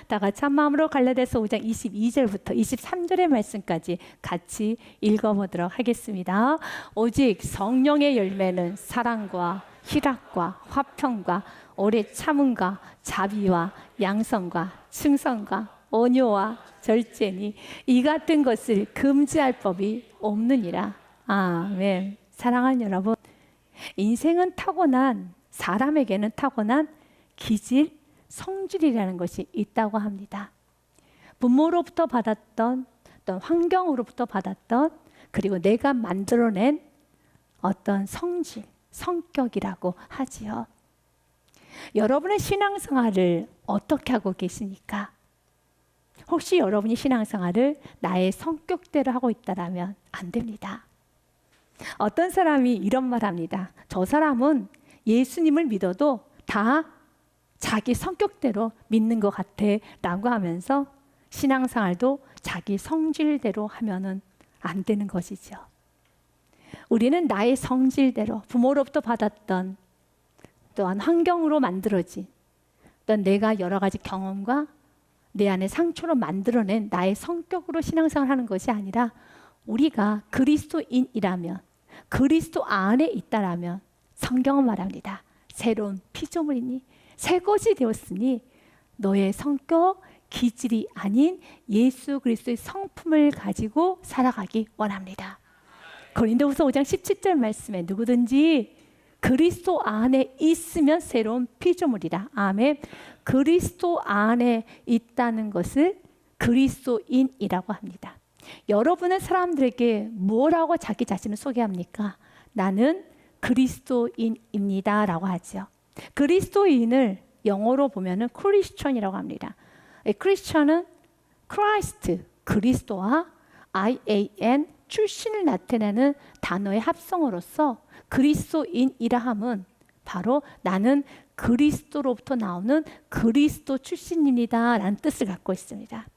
다 같이 한 마음으로 갈라디아서 5장 22절부터 23절의 말씀까지 같이 읽어보도록 하겠습니다. 오직 성령의 열매는 사랑과 희락과 화평과 오래 참음과 자비와 양선과 충성과 온유와 절제니 이 같은 것을 금지할 법이 없느니라. 아멘. 사랑하는 여러분, 인생은 타고난, 사람에게는 타고난 기질, 성질이라는 것이 있다고 합니다. 부모로부터 받았던, 어떤 환경으로부터 받았던, 그리고 내가 만들어낸 어떤 성질, 성격이라고 하지요. 여러분의 신앙생활을 어떻게 하고 계십니까? 혹시 여러분이 신앙생활을 나의 성격대로 하고 있다면 안 됩니다. 어떤 사람이 이런 말 합니다. 저 사람은 예수님을 믿어도 다 자기 성격대로 믿는 것 같아 라고 하면서 신앙생활도 자기 성질대로 하면은 안 되는 것이죠. 우리는 나의 성질대로 부모로부터 받았던 또한 환경으로 만들어진 어떤 내가 여러 가지 경험과 내 안에 상처로 만들어낸 나의 성격으로 신앙생활을 하는 것이 아니라 우리가 그리스도인이라면 그리스도 안에 있다라면 성경은 말합니다. 새로운 피조물이니 새 것이 되었으니 너의 성격, 기질이 아닌 예수 그리스도의 성품을 가지고 살아가기 원합니다. 고린도후서 5장 17절 말씀에 누구든지 그리스도 안에 있으면 새로운 피조물이라. 아멘. 그리스도 안에 있다는 것을 그리스도인이라고 합니다. 여러분은 사람들에게 뭐라고 자기 자신을 소개합니까? 나는 그리스도인입니다 라고 하죠. 그리스도인을 영어로 보면은 크리스천이라고 합니다. 크리스천은 크라이스트, 그리스도와 IAN, 출신을 나타내는 단어의 합성어로서 그리스도인이라 함은 바로 나는 그리스도로부터 나오는 그리스도 출신입니다 라는 뜻을 갖고 있습니다.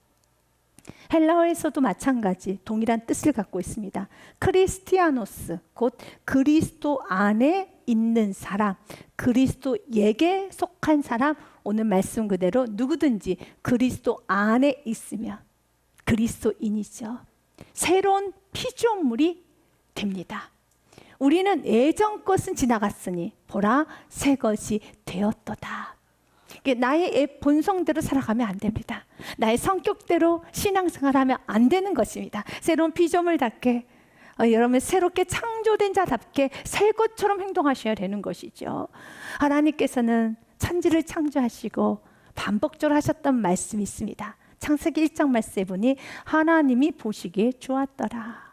헬라어에서도 마찬가지 동일한 뜻을 갖고 있습니다. 크리스티아노스, 곧 그리스도 안에 있는 사람, 그리스도에게 속한 사람, 오늘 말씀 그대로 누구든지 그리스도 안에 있으면 그리스도인이죠. 새로운 피조물이 됩니다. 우리는 예전 것은 지나갔으니 보라 새 것이 되었도다. 나의 본성대로 살아가면 안 됩니다. 나의 성격대로 신앙생활하면 안 되는 것입니다. 새로운 피조물답게 여러분 새롭게 창조된 자답게 새 것처럼 행동하셔야 되는 것이죠. 하나님께서는 천지를 창조하시고 반복적으로 하셨던 말씀이 있습니다. 창세기 1장 말씀에 보니 하나님이 보시기에 좋았더라.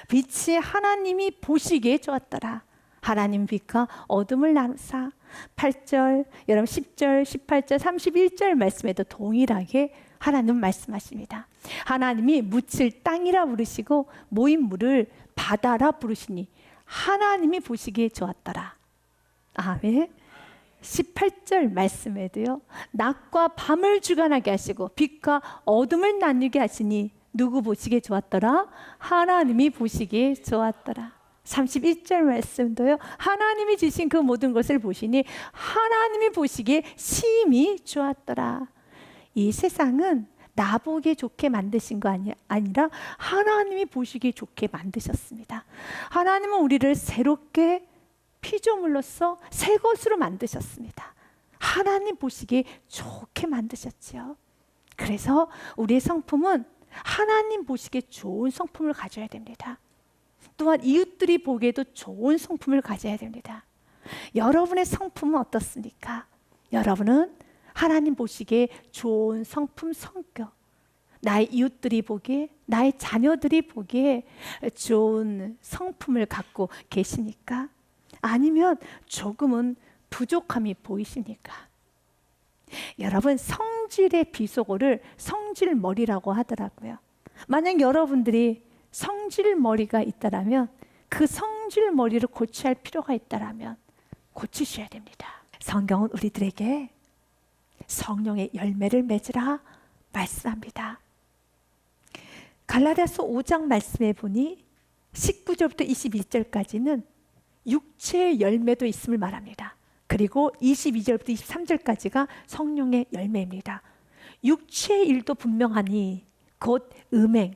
빛이 하나님이 보시기에 좋았더라. 하나님 빛과 어둠을 나누사. 8절, 여러분 10절, 18절, 31절 말씀에도 동일하게 하나님 말씀하십니다. 하나님이 묻힐 땅이라 부르시고 모인 물을 바다라 부르시니 하나님이 보시기에 좋았더라. 아멘. 18절 말씀에도요. 낮과 밤을 주관하게 하시고 빛과 어둠을 나누게 하시니 누구 보시기에 좋았더라? 하나님이 보시기에 좋았더라. 31절 말씀도요. 하나님이 주신 그 모든 것을 보시니 하나님이 보시기에 심히 좋았더라. 이 세상은 나보기에 좋게 만드신 거 아니라 하나님이 보시기에 좋게 만드셨습니다. 하나님은 우리를 새롭게 피조물로서 새 것으로 만드셨습니다. 하나님 보시기에 좋게 만드셨지요. 그래서 우리의 성품은 하나님 보시기에 좋은 성품을 가져야 됩니다. 또한 이웃들이 보기에도 좋은 성품을 가져야 됩니다. 여러분의 성품은 어떻습니까? 여러분은 하나님 보시기에 좋은 성품, 성격, 나의 이웃들이 보기에, 나의 자녀들이 보기에 좋은 성품을 갖고 계십니까? 아니면 조금은 부족함이 보이십니까? 여러분, 성질의 비속어를 성질머리라고 하더라고요. 만약 여러분들이 성질머리가 있다라면 그 성질머리를 고쳐야 할 필요가 있다라면 고치셔야 됩니다. 성경은 우리들에게 성령의 열매를 맺으라 말씀합니다. 갈라디아서 5장 말씀에 보니 19절부터 21절까지는 육체의 열매도 있음을 말합니다. 그리고 22절부터 23절까지가 성령의 열매입니다. 육체의 일도 분명하니 곧 음행,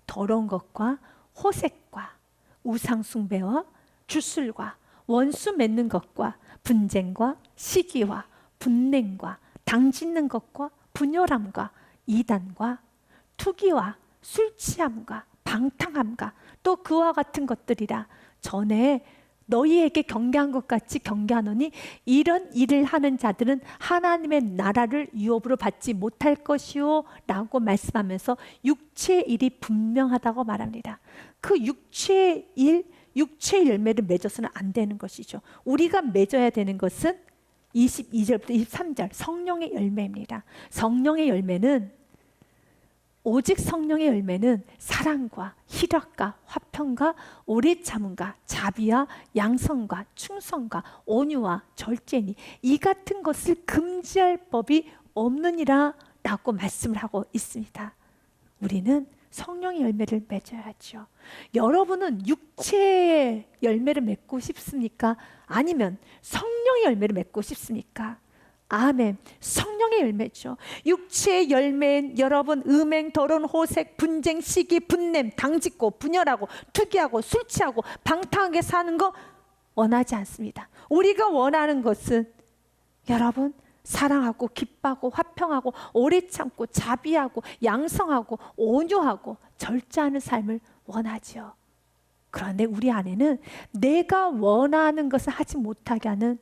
더러운 것과 호색과 우상숭배와 주술과 원수 맺는 것과 분쟁과 시기와 분냉과 당짓는 것과 분열함과 이단과 투기와 술 취함과 방탕함과 또 그와 같은 것들이라. 전에 너희에게 경계한 것 같이 경계하노니 이런 일을 하는 자들은 하나님의 나라를 유업으로 받지 못할 것이요 라고 말씀하면서 육체의 일이 분명하다고 말합니다. 그 육체의 일, 육체의 열매를 맺어서는 안 되는 것이죠. 우리가 맺어야 되는 것은 22절부터 23절 성령의 열매입니다. 성령의 열매는, 오직 성령의 열매는 사랑과 희락과 화평과 오래 참음과 자비와 양성과 충성과 온유와 절제니 이 같은 것을 금지할 법이 없느니라 라고 말씀을 하고 있습니다. 우리는 성령의 열매를 맺어야죠. 여러분은 육체의 열매를 맺고 싶습니까? 아니면 성령의 열매를 맺고 싶습니까? 아멘. 성령의 열매죠. 육체의 열매는 여러분 음행, 더러운 호색, 분쟁, 시기, 분냄, 당짓고 분열하고 투기하고 술 취하고 방탕하게 사는 거 원하지 않습니다. 우리가 원하는 것은 여러분 사랑하고 기뻐하고 화평하고 오래 참고 자비하고 양성하고 온유하고 절제하는 삶을 원하죠. 그런데 우리 안에는 내가 원하는 것을 하지 못하게 하는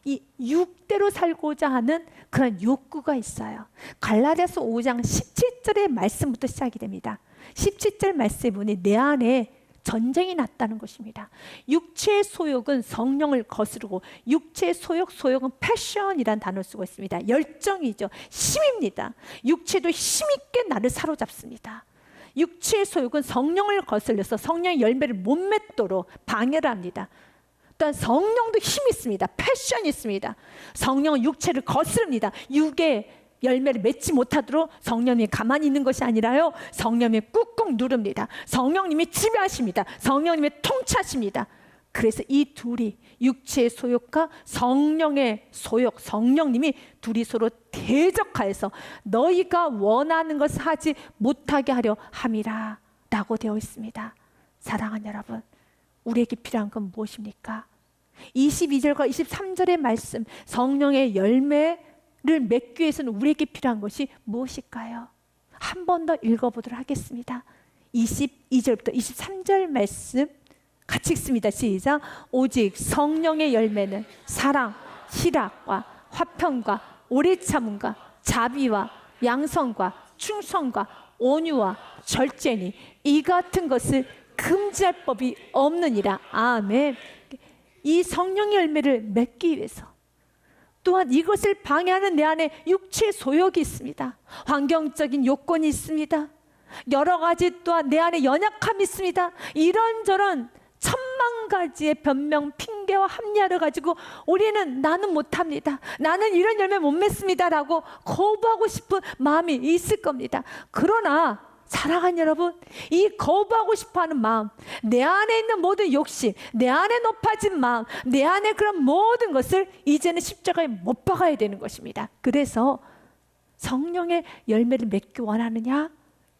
이 육대로 살고자 하는 그런 욕구가 있어요. 갈라디아서 5장 17절의 말씀부터 시작이 됩니다. 17절 말씀에 보니 내 안에 전쟁이 났다는 것입니다. 육체의 소욕은 성령을 거스르고, 육체의 소욕은 패션이라는 단어를 쓰고 있습니다. 열정이죠. 힘입니다. 육체도 힘있게 나를 사로잡습니다. 육체의 소욕은 성령을 거슬려서 성령의 열매를 못 맺도록 방해를 합니다. 또한 성령도 힘이 있습니다. 패션이 있습니다. 성령은 육체를 거스릅니다. 육의 열매를 맺지 못하도록 성령님이 가만히 있는 것이 아니라요, 성령님이 꾹꾹 누릅니다. 성령님이 지배하십니다. 성령님이 통치하십니다. 그래서 이 둘이, 육체의 소욕과 성령의 소욕, 성령님이 둘이 서로 대적하여서 너희가 원하는 것을 하지 못하게 하려 함이라 라고 되어 있습니다. 사랑하는 여러분, 우리에게 필요한 건 무엇입니까? 22절과 23절의 말씀, 성령의 열매를 맺기 위해서는 우리에게 필요한 것이 무엇일까요? 한 번 더 읽어보도록 하겠습니다. 22절부터 23절 말씀 같이 읽습니다. 시작. 오직 성령의 열매는 사랑, 희락과 화평과 오래 참음과 자비와 양성과 충성과 온유와 절제니 이 같은 것을 금지할 법이 없느니라. 아멘. 이 성령의 열매를 맺기 위해서, 또한 이것을 방해하는 내 안에 육체의 소욕이 있습니다. 환경적인 요건이 있습니다. 여러 가지 또한 내 안에 연약함이 있습니다. 이런저런 천만 가지의 변명, 핑계와 합리화를 가지고 우리는 나는 못합니다, 나는 이런 열매 못 맺습니다 라고 거부하고 싶은 마음이 있을 겁니다. 그러나 사랑하는 여러분, 이 거부하고 싶어하는 마음, 내 안에 있는 모든 욕심, 내 안에 높아진 마음, 내 안에 그런 모든 것을 이제는 십자가에 못 박아야 되는 것입니다. 그래서 성령의 열매를 맺기 원하느냐?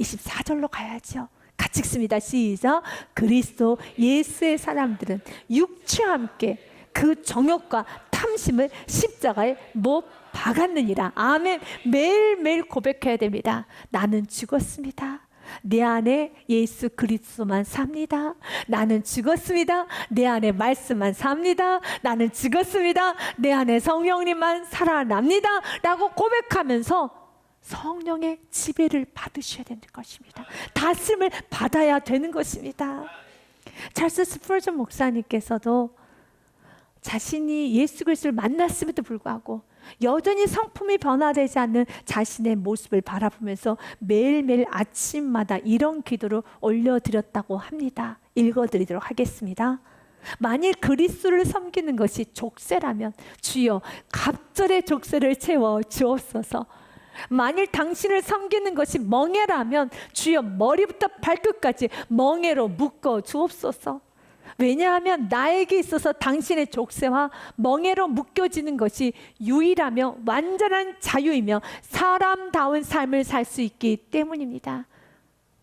24절로 가야죠. 같이 읽습니다. 시작. 그리스도 예수의 사람들은 육체와 함께 그 정욕과 탐심을 십자가에 못 박았느니라. 아멘. 매일매일 고백해야 됩니다. 나는 죽었습니다. 내 안에 예수 그리스도만 삽니다. 나는 죽었습니다. 내 안에 말씀만 삽니다. 나는 죽었습니다. 내 안에 성령님만 살아납니다 라고 고백하면서 성령의 지배를 받으셔야 되는 것입니다. 다스림을 받아야 되는 것입니다. 찰스 스펄전 목사님께서도 자신이 예수 그리스도를 만났음에도 불구하고 여전히 성품이 변화되지 않는 자신의 모습을 바라보면서 매일매일 아침마다 이런 기도를 올려드렸다고 합니다. 읽어드리도록 하겠습니다. 만일 그리스도를 섬기는 것이 족쇄라면 주여 갑절의 족쇄를 채워 주옵소서. 만일 당신을 섬기는 것이 멍에라면 주여 머리부터 발끝까지 멍에로 묶어 주옵소서. 왜냐하면 나에게 있어서 당신의 족쇄와 멍에로 묶여지는 것이 유일하며 완전한 자유이며 사람다운 삶을 살 수 있기 때문입니다.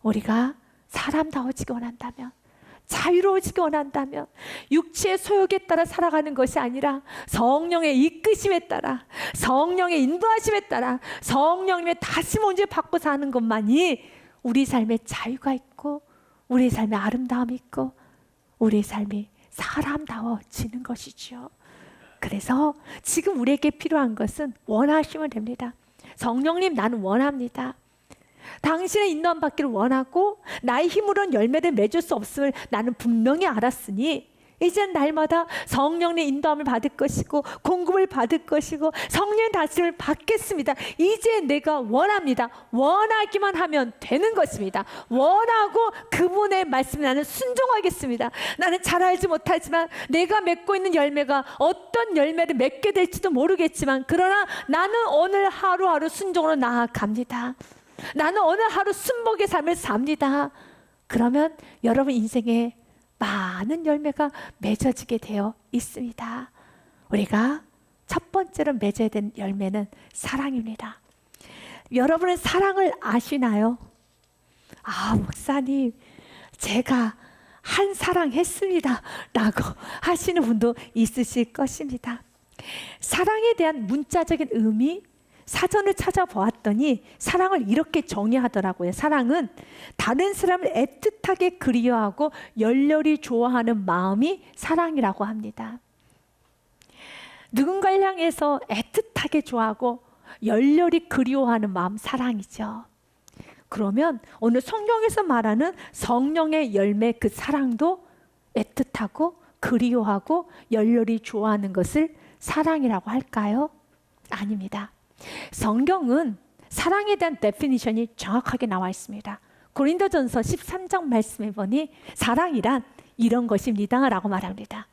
우리가 사람다워지기 원한다면, 자유로워지기 원한다면 육체의 소욕에 따라 살아가는 것이 아니라 성령의 이끄심에 따라, 성령의 인도하심에 따라 성령님의 다시 먼저 받고 사는 것만이 우리 삶에 자유가 있고 우리의 삶에 아름다움이 있고 우리의 삶이 사람다워지는 것이죠. 그래서 지금 우리에게 필요한 것은 원하시면 됩니다. 성령님, 나는 원합니다. 당신의 인도함 받기를 원하고 나의 힘으로는 열매를 맺을 수 없음을 나는 분명히 알았으니 이제는 날마다 성령의 인도함을 받을 것이고 공급을 받을 것이고 성령의 다스림을 받겠습니다. 이제 내가 원합니다. 원하기만 하면 되는 것입니다. 원하고 그분의 말씀에 나는 순종하겠습니다. 나는 잘 알지 못하지만 내가 맺고 있는 열매가 어떤 열매를 맺게 될지도 모르겠지만 그러나 나는 오늘 하루하루 순종으로 나아갑니다. 나는 오늘 하루 순복의 삶을 삽니다. 그러면 여러분 인생에 많은 열매가 맺어지게 되어 있습니다. 우리가 첫 번째로 맺어야 되는 열매는 사랑입니다. 여러분은 사랑을 아시나요? 아, 목사님, 제가 한 사랑했습니다 라고 하시는 분도 있으실 것입니다. 사랑에 대한 문자적인 의미, 사전을 찾아보았더니 사랑을 이렇게 정의하더라고요. 사랑은 다른 사람을 애틋하게 그리워하고 열렬히 좋아하는 마음이 사랑이라고 합니다. 누군가를 향해서 애틋하게 좋아하고 열렬히 그리워하는 마음, 사랑이죠. 그러면 오늘 성경에서 말하는 성령의 열매, 그 사랑도 애틋하고 그리워하고 열렬히 좋아하는 것을 사랑이라고 할까요? 아닙니다. 성경은 사랑에 대한 데피니션이 정확하게 나와 있습니다. 고린도전서 13장 말씀해 보니 사랑이란 이런 것입니다 라고 말합니다.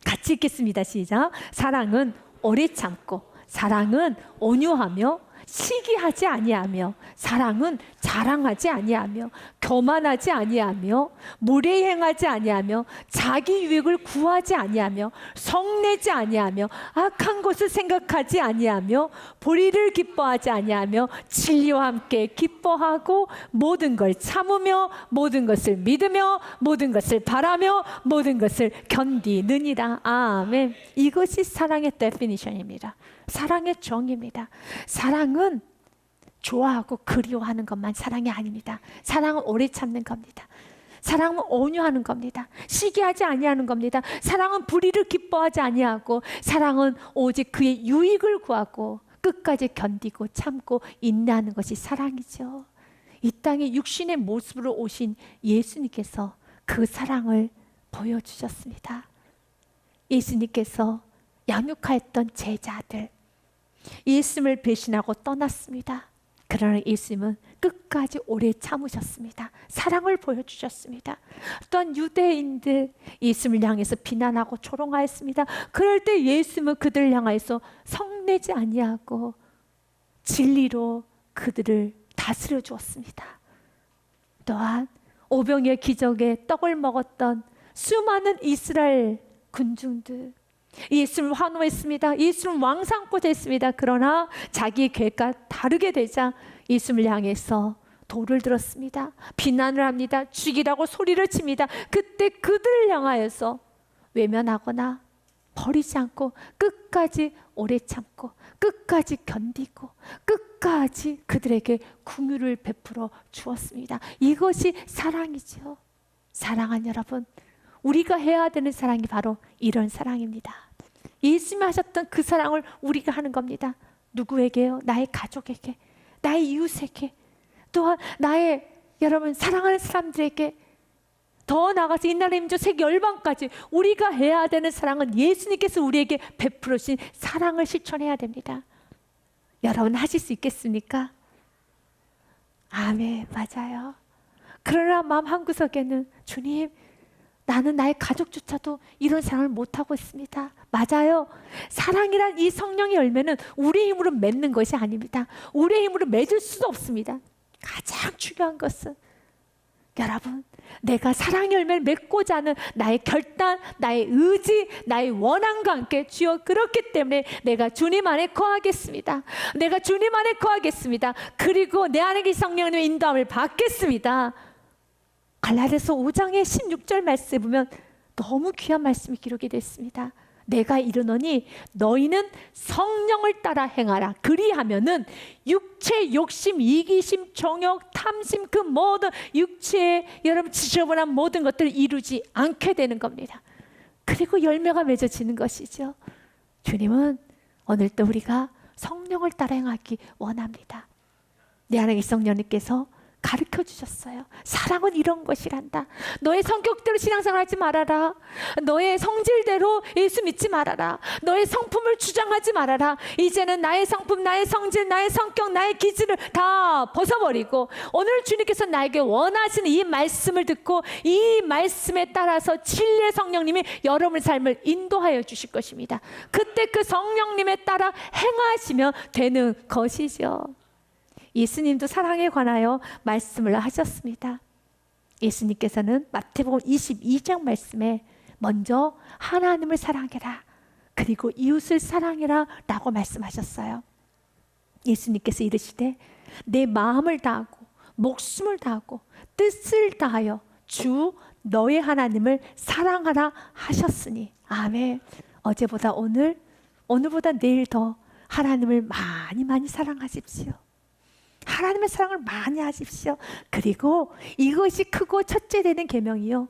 같이 읽겠습니다. 시작. 사랑은 오래 참고, 사랑은 온유하며, 시기하지 아니하며, 사랑은 자랑하지 아니하며, 교만하지 아니하며, 무례히 행하지 아니하며, 자기 유익을 구하지 아니하며, 성내지 아니하며, 악한 것을 생각하지 아니하며, 불의를 기뻐하지 아니하며, 진리와 함께 기뻐하고, 모든 걸 참으며, 모든 것을 믿으며, 모든 것을 바라며, 모든 것을 견디느니라. 아멘. 이것이 사랑의 데피니션입니다. 사랑의 정의입니다. 사랑은 좋아하고 그리워하는 것만 사랑이 아닙니다. 사랑은 오래 참는 겁니다. 사랑은 온유하는 겁니다. 시기하지 아니하는 겁니다. 사랑은 불의를 기뻐하지 아니하고, 사랑은 오직 그의 유익을 구하고 끝까지 견디고 참고 인내하는 것이 사랑이죠. 이 땅에 육신의 모습으로 오신 예수님께서 그 사랑을 보여주셨습니다. 예수님께서 양육하였던 제자들, 예수님을 배신하고 떠났습니다. 그러나 예수님은 끝까지 오래 참으셨습니다. 사랑을 보여주셨습니다. 또한 유대인들 예수님을 향해서 비난하고 조롱하였습니다. 그럴 때 예수님은 그들을 향해서 성내지 아니하고 진리로 그들을 다스려 주었습니다. 또한 오병이어 기적에 떡을 먹었던 수많은 이스라엘 군중들, 예수님을 환호했습니다. 예수님을 왕삼고자 했습니다. 그러나 자기의 계획과 다르게 되자 예수님을 향해서 돌을 들었습니다. 비난을 합니다. 죽이라고 소리를 칩니다. 그때 그들을 향하여서 외면하거나 버리지 않고 끝까지 오래 참고 끝까지 견디고 끝까지 그들에게 긍휼을 베풀어 주었습니다. 이것이 사랑이죠. 사랑하는 여러분, 우리가 해야 되는 사랑이 바로 이런 사랑입니다. 예수님이 하셨던 그 사랑을 우리가 하는 겁니다. 누구에게요? 나의 가족에게, 나의 이웃에게, 또한 나의 여러분 사랑하는 사람들에게, 더 나아가서 이 나라의 민족 세계 열방까지 우리가 해야 되는 사랑은 예수님께서 우리에게 베풀어 주신 사랑을 실천해야 됩니다. 여러분 하실 수 있겠습니까? 아멘, 맞아요. 그러나 마음 한구석에는 주님, 나는 나의 가족조차도 이런 사랑을 못하고 있습니다. 맞아요. 사랑이란 이 성령의 열매는 우리의 힘으로 맺는 것이 아닙니다. 우리의 힘으로 맺을 수도 없습니다. 가장 중요한 것은 여러분, 내가 사랑의 열매를 맺고자 하는 나의 결단, 나의 의지, 나의 원함과 함께 주여 그렇기 때문에 내가 주님 안에 거하겠습니다. 내가 주님 안에 거하겠습니다. 그리고 내 안에 계신 성령님의 인도함을 받겠습니다. 갈라디아서 5장의 16절 말씀에 보면 너무 귀한 말씀이 기록이 됐습니다. 내가 이르노니 너희는 성령을 따라 행하라. 그리하면은 육체 욕심, 이기심, 정욕, 탐심, 그 모든 육체에 여러분 지저분한 모든 것들을 이루지 않게 되는 겁니다. 그리고 열매가 맺어지는 것이죠. 주님은 오늘도 우리가 성령을 따라 행하기 원합니다. 내 안에 계신 성령님께서 가르쳐 주셨어요. 사랑은 이런 것이란다. 너의 성격대로 신앙생활하지 말아라. 너의 성질대로 예수 믿지 말아라. 너의 성품을 주장하지 말아라. 이제는 나의 성품, 나의 성질, 나의 성격, 나의 기질을 다 벗어버리고 오늘 주님께서 나에게 원하시는 이 말씀을 듣고 이 말씀에 따라서 진리의 성령님이 여러분의 삶을 인도하여 주실 것입니다. 그때 그 성령님에 따라 행하시면 되는 것이죠. 예수님도 사랑에 관하여 말씀을 하셨습니다. 예수님께서는 마태복음 22장 말씀에 먼저 하나님을 사랑해라, 그리고 이웃을 사랑해라 라고 말씀하셨어요. 예수님께서 이르시되 내 마음을 다하고 목숨을 다하고 뜻을 다하여 주 너의 하나님을 사랑하라 하셨으니. 아멘. 어제보다 오늘, 오늘보다 내일 더 하나님을 많이 사랑하십시오. 하나님의 사랑을 많이 하십시오. 그리고 이것이 크고 첫째 되는 계명이요,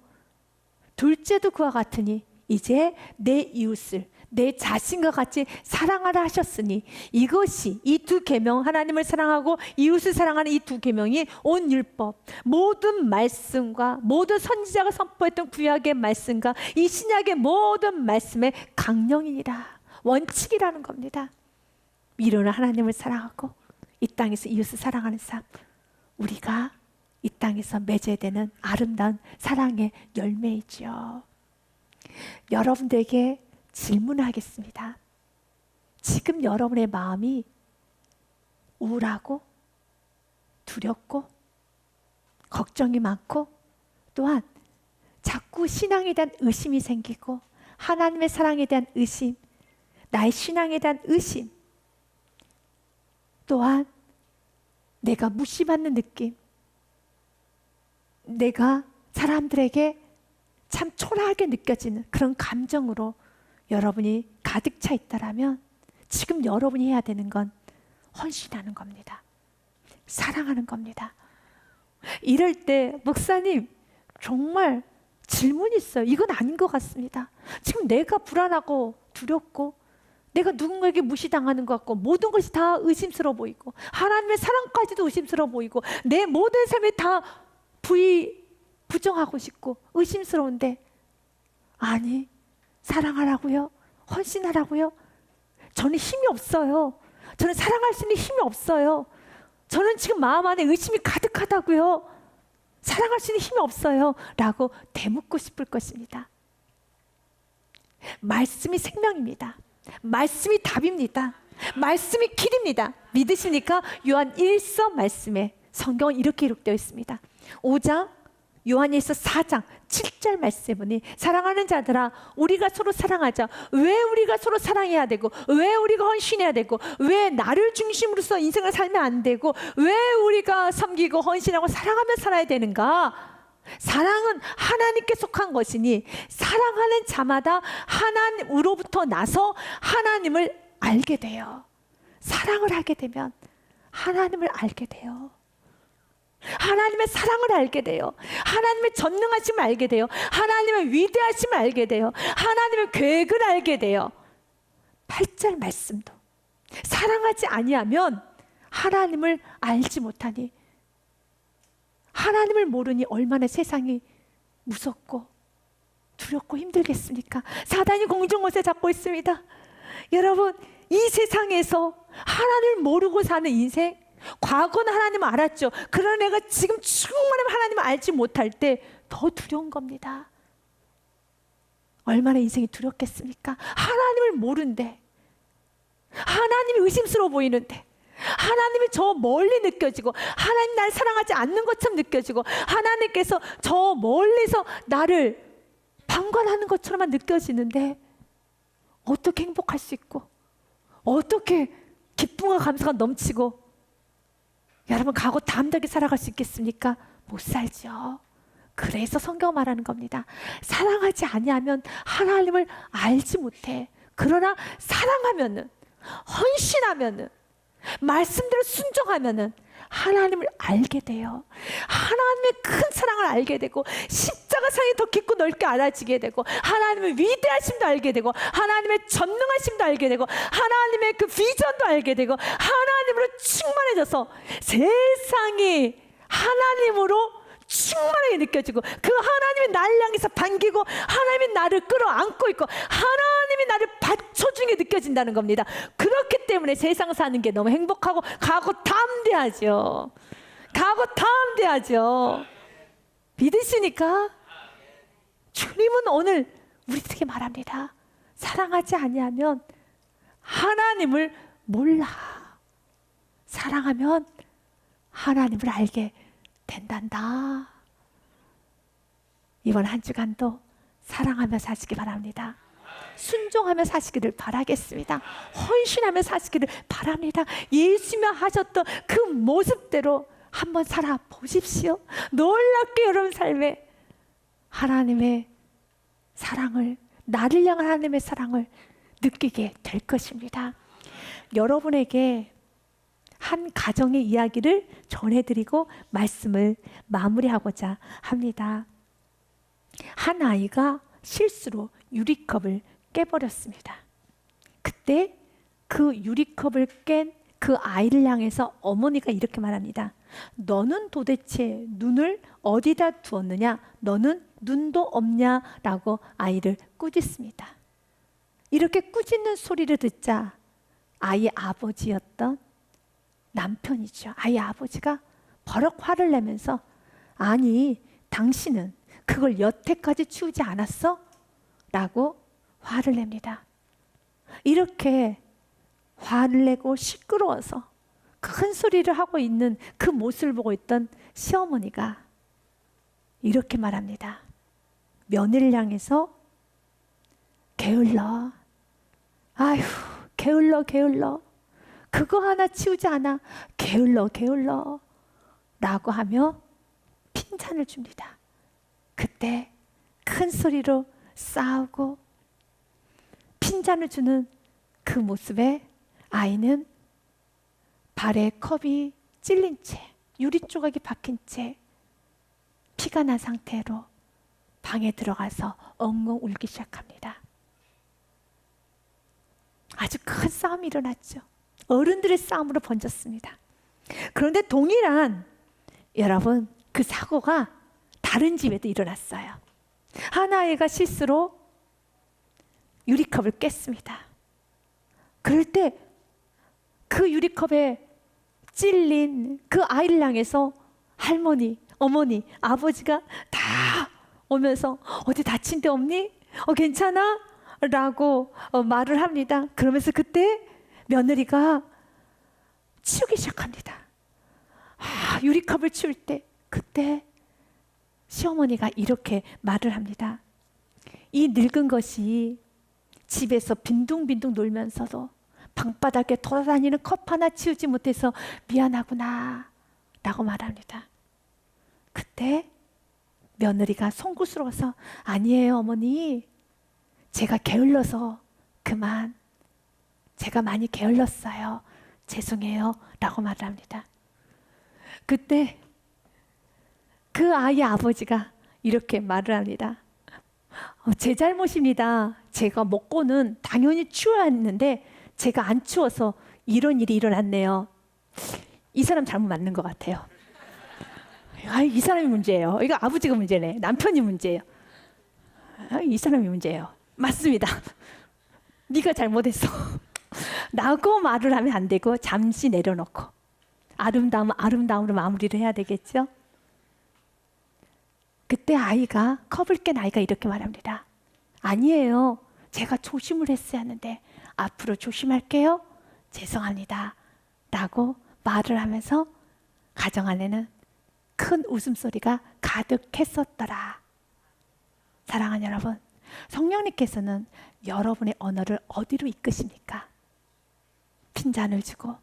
둘째도 그와 같으니 이제 내 이웃을 내 자신과 같이 사랑하라 하셨으니. 이것이 이 두 계명, 하나님을 사랑하고 이웃을 사랑하는 이 두 계명이 온 율법, 모든 말씀과 모든 선지자가 선포했던 구약의 말씀과 이 신약의 모든 말씀의 강령이니라, 원칙이라는 겁니다. 이로는 하나님을 사랑하고 이 땅에서 이웃을 사랑하는 삶, 우리가 이 땅에서 맺어야 되는 아름다운 사랑의 열매이죠. 여러분들에게 질문하겠습니다. 지금 여러분의 마음이 우울하고 두렵고 걱정이 많고 또한 자꾸 신앙에 대한 의심이 생기고 하나님의 사랑에 대한 의심, 나의 신앙에 대한 의심, 또한 내가 무시받는 느낌, 내가 사람들에게 참 초라하게 느껴지는 그런 감정으로 여러분이 가득 차 있다라면 지금 여러분이 해야 되는 건 헌신하는 겁니다. 사랑하는 겁니다. 이럴 때 목사님 정말 질문이 있어요. 이건 아닌 것 같습니다. 지금 내가 불안하고 두렵고 내가 누군가에게 무시당하는 것 같고 모든 것이 다 의심스러워 보이고 하나님의 사랑까지도 의심스러워 보이고 내 모든 삶이 다 부정하고 싶고 의심스러운데, 아니, 사랑하라고요? 헌신하라고요? 저는 힘이 없어요. 저는 사랑할 수 있는 힘이 없어요. 저는 지금 마음 안에 의심이 가득하다고요. 사랑할 수 있는 힘이 없어요 라고 되묻고 싶을 것입니다. 말씀이 생명입니다. 말씀이 답입니다. 말씀이 길입니다. 믿으십니까? 요한 1서 말씀에 성경은 이렇게 기록되어 있습니다. 5장 요한일서 4장 7절 말씀에 보니 사랑하는 자들아 우리가 서로 사랑하자. 왜 우리가 서로 사랑해야 되고 왜 우리가 헌신해야 되고 왜 나를 중심으로서 인생을 살면 안 되고 왜 우리가 섬기고 헌신하고 사랑하며 살아야 되는가? 사랑은 하나님께 속한 것이니 사랑하는 자마다 하나님으로부터 나서 하나님을 알게 돼요. 사랑을 하게 되면 하나님을 알게 돼요. 하나님의 사랑을 알게 돼요. 하나님의 전능하심을 알게 돼요. 하나님의 위대하심을 알게 돼요. 하나님의 계획을 알게 돼요. 8절 말씀도 사랑하지 아니하면 하나님을 알지 못하니, 하나님을 모르니 얼마나 세상이 무섭고 두렵고 힘들겠습니까? 사단이 공중옷에 잡고 있습니다. 여러분, 이 세상에서 하나님을 모르고 사는 인생, 과거는 하나님을 알았죠. 그러나 내가 지금 충분히 하나님을 알지 못할 때 더 두려운 겁니다. 얼마나 인생이 두렵겠습니까? 하나님을 모르는데, 하나님이 의심스러워 보이는데, 하나님이 저 멀리 느껴지고 하나님 날 사랑하지 않는 것처럼 느껴지고 하나님께서 저 멀리서 나를 방관하는 것처럼만 느껴지는데 어떻게 행복할 수 있고 어떻게 기쁨과 감사가 넘치고 여러분 가고 담대하게 살아갈 수 있겠습니까? 못 살죠. 그래서 성경 말하는 겁니다. 사랑하지 아니하면 하나님을 알지 못해. 그러나 사랑하면은, 헌신하면은, 말씀대로 순종하면은 하나님을 알게 돼요. 하나님의 큰 사랑을 알게 되고 십자가 사랑이 더 깊고 넓게 알아지게 되고 하나님의 위대하심도 알게 되고 하나님의 전능하심도 알게 되고 하나님의 그 비전도 알게 되고 하나님으로 충만해져서 세상이 하나님으로 충만하게 느껴지고 그 하나님이 나를 향해서 반기고 하나님이 나를 끌어안고 있고 하나님이 나를 받쳐주는 게 느껴진다는 겁니다. 그렇기 때문에 세상 사는 게 너무 행복하고 가고 담대하죠. 가고 담대하죠. 믿으시니까? 주님은 오늘 우리들에게 말합니다. 사랑하지 아니하면 하나님을 몰라. 사랑하면 하나님을 알게 된단다. 이번 한 주간도 사랑하며 사시기 바랍니다. 순종하며 사시기를 바라겠습니다. 헌신하며 사시기를 바랍니다. 예수님이 하셨던 그 모습대로 한번 살아보십시오. 놀랍게 여러분 삶에 하나님의 사랑을, 나를 향한 하나님의 사랑을 느끼게 될 것입니다. 여러분에게 한 가정의 이야기를 전해드리고 말씀을 마무리하고자 합니다. 한 아이가 실수로 유리컵을 깨버렸습니다. 그때 그 유리컵을 깬 그 아이를 향해서 어머니가 이렇게 말합니다. 너는 도대체 눈을 어디다 두었느냐? 너는 눈도 없냐? 라고 아이를 꾸짖습니다. 이렇게 꾸짖는 소리를 듣자 아이의 아버지였던 남편이죠. 아이 아버지가 버럭 화를 내면서 아니 당신은 그걸 여태까지 치우지 않았어? 라고 화를 냅니다. 이렇게 화를 내고 시끄러워서 큰 소리를 하고 있는 그 모습을 보고 있던 시어머니가 이렇게 말합니다. 며느리를 향해서 게을러. 아휴 게을러 게을러. 그거 하나 치우지 않아. 게을러 게을러 라고 하며 핀잔을 줍니다. 그때 큰 소리로 싸우고 핀잔을 주는 그 모습에 아이는 발에 컵이 찔린 채 유리 조각이 박힌 채 피가 난 상태로 방에 들어가서 엉엉 울기 시작합니다. 아주 큰 싸움이 일어났죠. 어른들의 싸움으로 번졌습니다. 그런데 동일한 여러분 그 사고가 다른 집에도 일어났어요. 한 아이가 실수로 유리컵을 깼습니다. 그럴 때 그 유리컵에 찔린 그 아이를 향해서 할머니, 어머니, 아버지가 다 오면서 어디 다친 데 없니? 괜찮아? 라고 말을 합니다. 그러면서 그때 며느리가 치우기 시작합니다. 유리컵을 치울 때 그때 시어머니가 이렇게 말을 합니다. 이 늙은 것이 집에서 빈둥빈둥 놀면서도 방바닥에 돌아다니는 컵 하나 치우지 못해서 미안하구나 라고 말합니다. 그때 며느리가 송구스러워서 아니에요 어머니, 제가 게을러서 그만, 제가 많이 게을렀어요, 죄송해요 라고 말을 합니다. 그때 그 아이의 아버지가 이렇게 말을 합니다. 제 잘못입니다. 제가 먹고는 당연히 치워야 했는데 제가 안 치워서 이런 일이 일어났네요. 이 사람 잘못 맞는 것 같아요. 이 사람이 문제예요. 이거 아버지가 문제네. 남편이 문제예요. 이 사람이 문제예요. 맞습니다. 네가 잘못했어. 라고 말을 하면 안 되고 잠시 내려놓고 아름다움으로 마무리를 해야 되겠죠. 그때 아이가, 컵을 깬 아이가 이렇게 말합니다. 아니에요. 제가 조심을 했어야 하는데 앞으로 조심할게요. 죄송합니다. 라고 말을 하면서 가정 안에는 큰 웃음소리가 가득했었더라. 사랑하는 여러분, 성령님께서는 여러분의 언어를 어디로 이끄십니까? 핀잔을 주고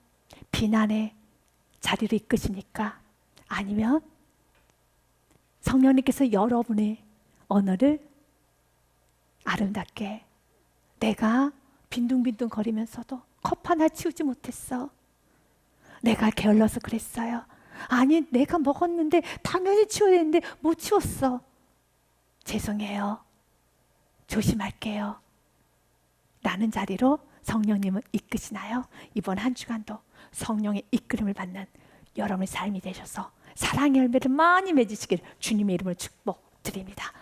비난의 자리로 이끄십니까? 아니면 성령님께서 여러분의 언어를 아름답게, 내가 빈둥빈둥 거리면서도 컵 하나 치우지 못했어. 내가 게을러서 그랬어요. 아니, 내가 먹었는데 당연히 치워야 되는데 못 치웠어. 죄송해요. 조심할게요. 라는 자리로 성령님은 이끄시나요? 이번 한 주간도 성령의 이끌림을 받는 여러분의 삶이 되셔서 사랑의 열매를 많이 맺으시길 주님의 이름으로 축복드립니다.